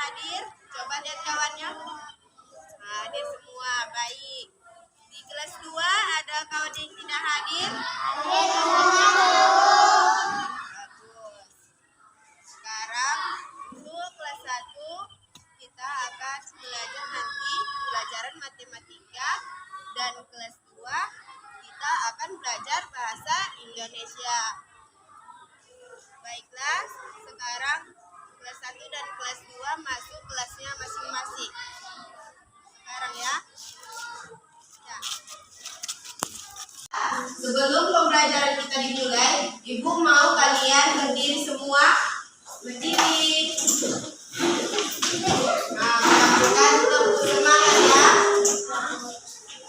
hadir? Coba lihat kawannya. Hadir semua, baik. Di kelas 2 ada kawan yang tidak hadir? Bagus. Sekarang untuk kelas 1 kita akan belajar nanti pelajaran matematika, dan kelas 2 kita akan belajar bahasa Indonesia. Baiklah, sekarang kelas 1 dan kelas 2 masuk kelasnya masing-masing. Sekarang ya. Sebelum pembelajaran kita dimulai, Ibu mau kalian berdiri semua. Berdiri. Nah, lakukan tepuk semangat ya.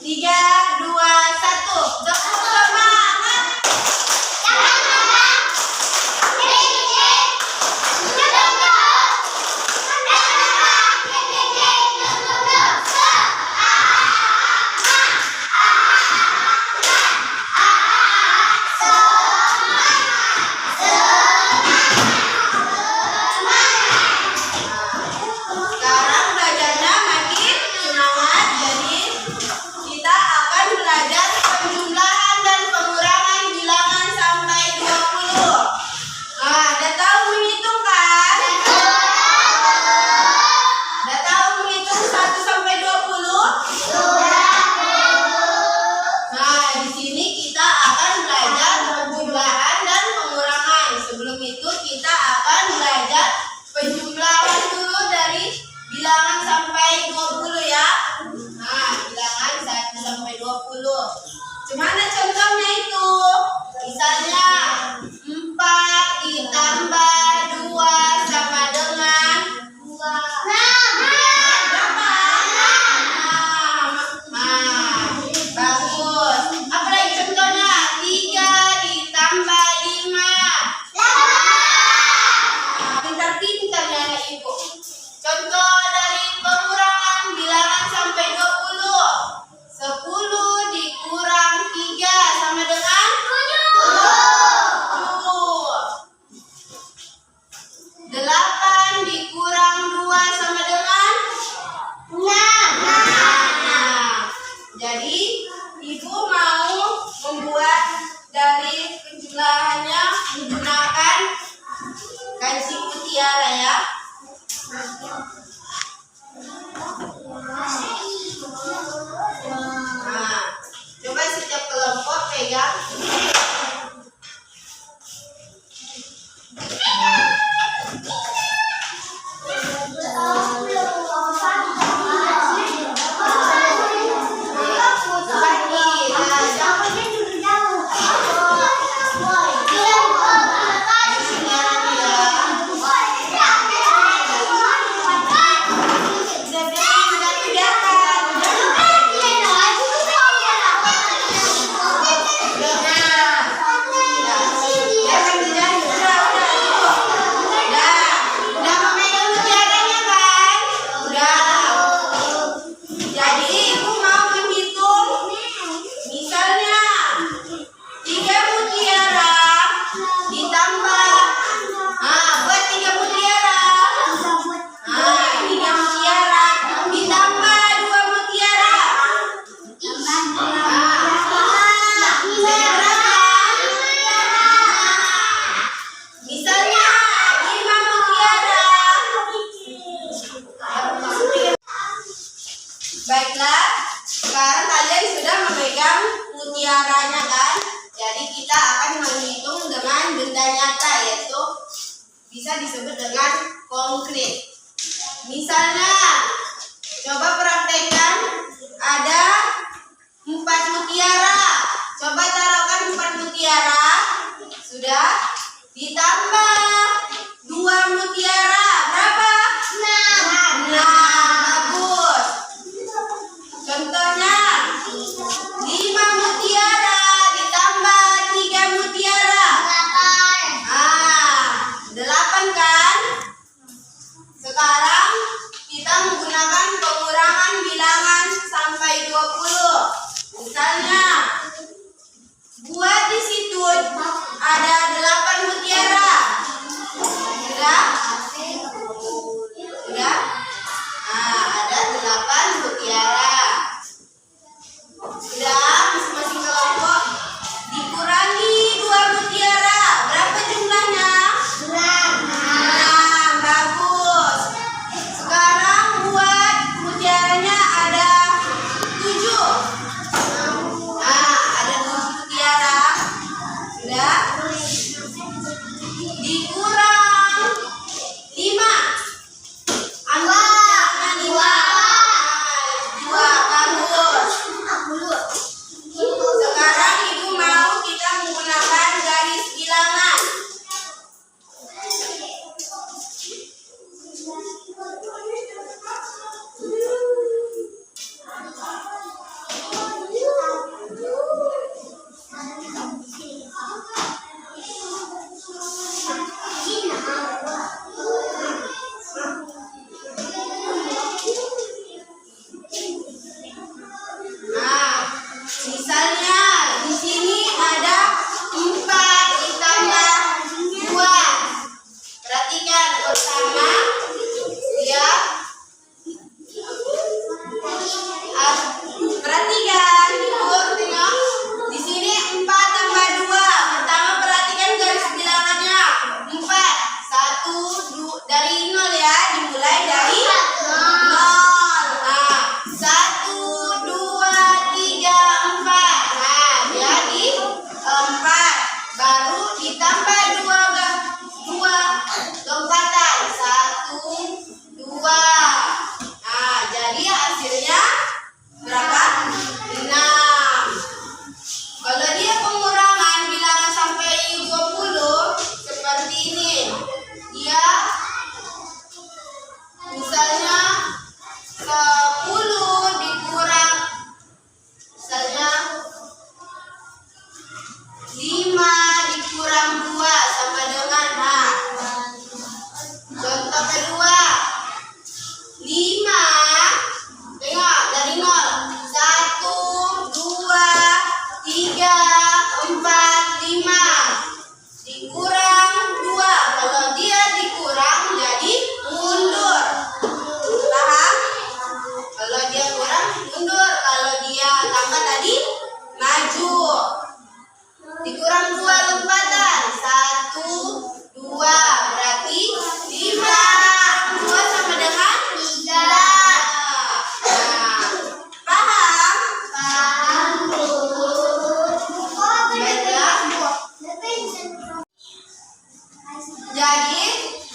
3, 2, 1. Tepuk semangat. Sekarang belajarnya makin semangat, jadi kita akan belajar penjumlahan dan pengurangan bilangan sampai 20. Nah, udah tahu menghitung kan? Udah tahu menghitung 1 sampai 20? Nah, di sini kita akan belajar penjumlahan dan pengurangan. Sebelum itu kita akan belajar penjumlahan dulu dari bilangan sampai 20 ya. Nah, bilangan 1 sampai 20. Gimana contohnya itu? Misalnya 4 ditambah 2 sama dengan 6. Bagus. Apa lagi contohnya? 3 ditambah 5. Pintar-pintar ya anak ibu. Contoh dari pengurangan bilangan sampai 20. 10 dikurang 3 sama dengan 7. 8 dikurang 2 sama dengan 6. Jadi ibu mau membuat dari penjumlahannya menggunakan kancing mutiara ya. Nah, coba setiap kelompok pegang. Baiklah, sekarang kalian sudah memegang mutiaranya kan? Jadi kita akan menghitung dengan benda nyata, yaitu bisa disebut dengan konkret. Misalnya, coba praktekkan, ada 4 mutiara. Coba taruhkan 4 mutiara. Sudah, ditambah 2 mutiara. Berapa? 6. Bagus. Contohnya 5 mutiara ditambah 3 mutiara. 8 kan? Sekarang kita menggunakan pengurangan bilangan sampai 20. Misalnya buat di situ ada 8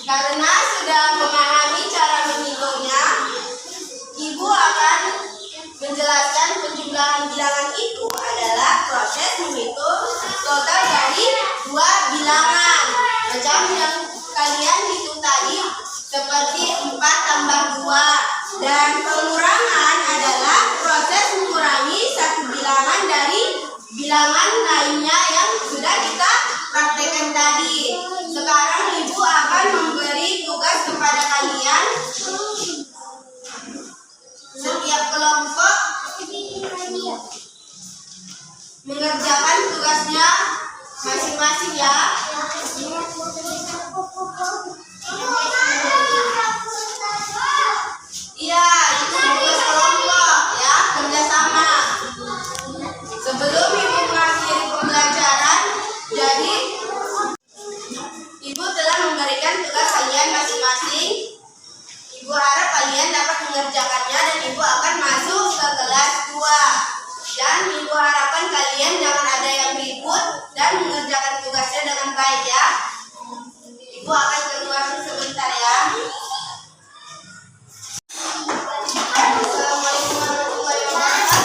Karena sudah memahami cara menghitungnya, Ibu akan menjelaskan penjumlahan bilangan itu adalah proses menghitung total dari dua bilangan. Macam yang kalian hitung tadi, seperti 4 tambah 2. Dan pengurangan adalah proses mengurangi satu bilangan dari bilangan lainnya yang sudah kita praktekkan tadi. Sekarang Ibu akan memberi tugas kepada kalian. Setiap kelompok mengerjakan tugasnya masing-masing ya. Iya, itu tugas kelompok ya, kerjasama. Sebelum Ibu mengakhiri pembelajaran, jadi Ibu telah memberikan tugas kalian masing-masing. Ibu harap kalian dapat mengerjakannya dan Ibu akan masuk ke kelas 2. Dan Ibu harapkan kalian jangan ada yang ribut dan mengerjakan tugasnya dengan baik ya. Ibu akan keluar sebentar ya. Assalamualaikum warahmatullahi wabarakatuh.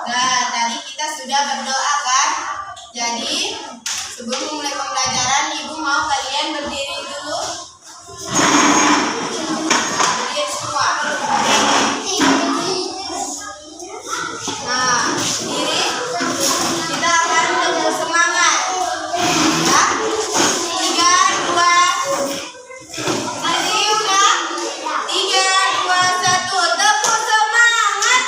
Nah, tadi kita sudah berdoa kan? Jadi, sebelum memulai pembelajaran, Ibu mau kalian berdiri dulu. Berdiri semua. Nah, berdiri. Kita akan tepuk semangat. Ya. 3, 2. Berdiri udah. 3, 2, 1. Tepuk semangat.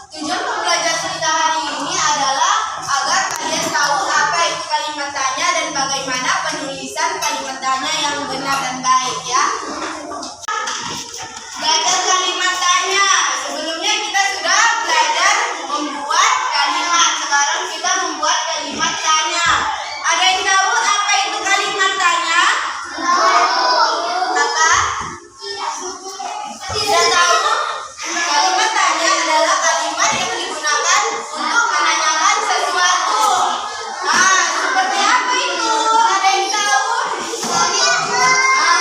Tujuan pembelajaran kita hari ini adalah agar kalian tahu apa itu kalimat tanya dan bagaimana penulisan kalimat tanya yang benar dan baik ya. Belajar kalimat tanya. Sebelumnya kita sudah belajar membuat kalimat. Sekarang kita membuat kalimat tanya. Ada yang tahu apa itu kalimat tanya? Apa? Tidak tahu? Kalimat tanya adalah kalimat yang digunakan untuk menanyakan sesuatu. Nah, seperti apa itu? Ada yang tahu? Nah,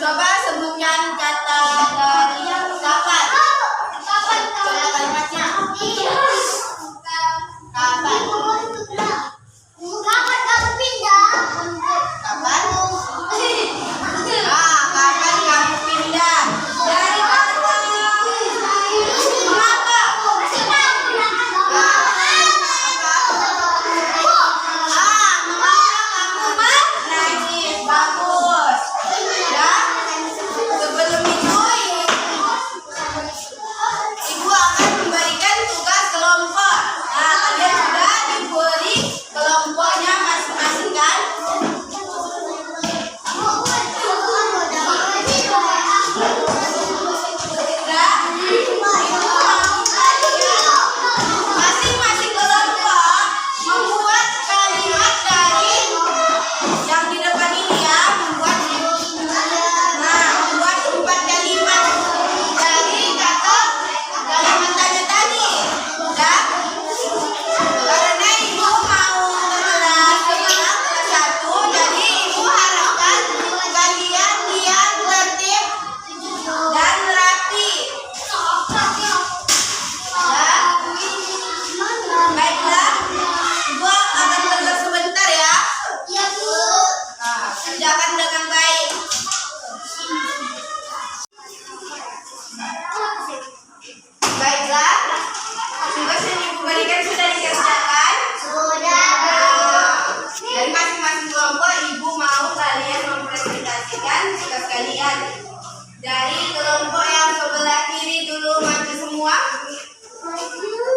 Coba sebutkan kata dari kapan. Coba kalimatnya. Kapan? Kapan kamu pindah? Kapan? Kapan kamu pindah? Dari mana? Mengapa? Mengapa kamu menangis? Bagus. Dan sebelum itu Ibu akan memberikan tugas kelompok. Nah, kalian sudah diberi kelompoknya masing-masing kan? Sudah. Ibu mau kalian masing-masing kelompok membuat kalimat dari yang di depan ini ya, membuat 4 kalimat dari kata kalimat tanya tadi. Dan karena ibu mau kelas kelas 1, jadi ibu harapkan kalian yang tertib dan rapi. Baiklah, ibu akan keluar sebentar ya. Kerjakan dengan baik. Baiklah, tugas yang ibu berikan sudah dikerjakan. Dari masing-masing kelompok ibu mau kalian mempresentasikan tugas kalian. Dari kelompok yang sebelah kiri dulu, maju semua. Ibu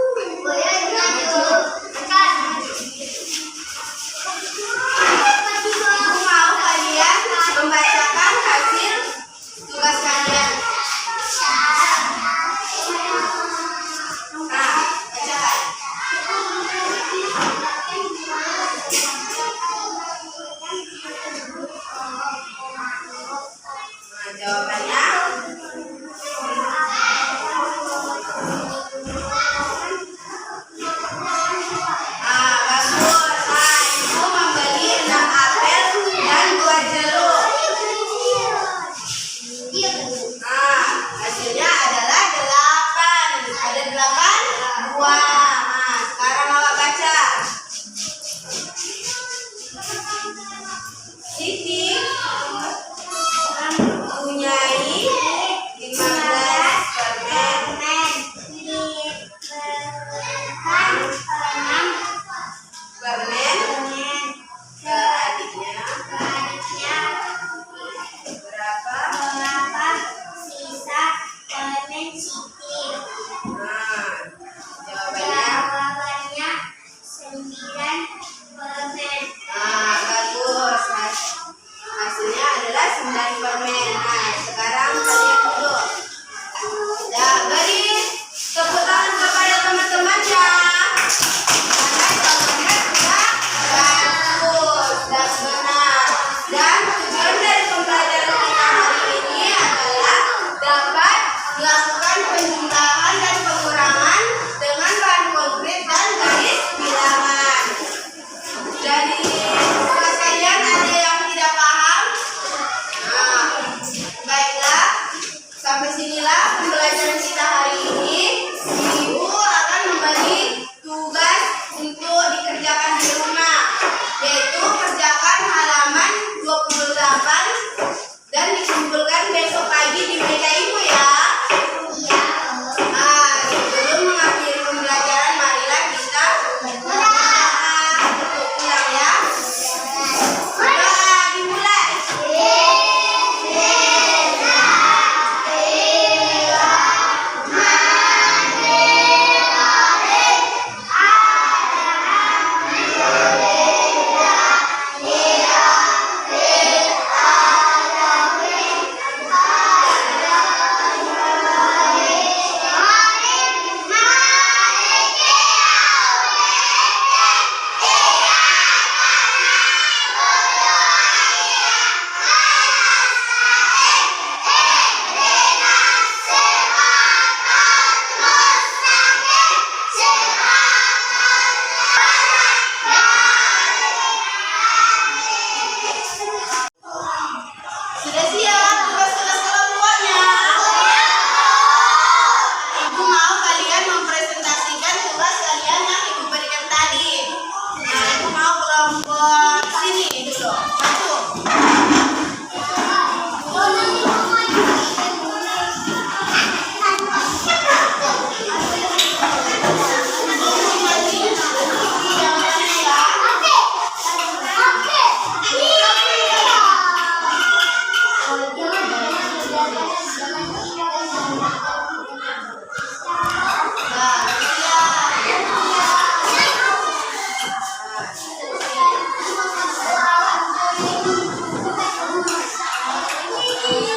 mau kalian membacakan hasil tugas kalian. Bacakan. Jawabannya. Bagus. Ibu membeli 6 apel dan 2 jeruk. Hasilnya adalah 8. Ada 8 buah. Sekarang awak baca. Siti mempunyai 15 permen ke adiknya. Berapa? Sisa permen Siti. Jawabannya 9 permen. Bagus. Hasilnya adalah 9 permen. Sekarang kalian duduk. Beri tepuk tangan kepada teman-temannya. Karena jawabannya sudah bagus dan benar. Dan tujuan dari pembelajaran kita hari ini adalah dapat melakukan penjumlahan dan pengurangan dengan bahan konkret dan garis bilangan. Jadi tugas kalian ada yang tidak paham? Baiklah, sampai sinilah pembelajaran kita hari ini. Ibu akan memberi tugas untuk dikerjakan di rumah, yaitu kerjakan halaman 28 dan dikumpulkan besok pagi di meja ibu ya. Sebelum mengakhiri pembelajaran, marilah kita berdoa untuk pulang ya. Doa dimulai. Sama-sama.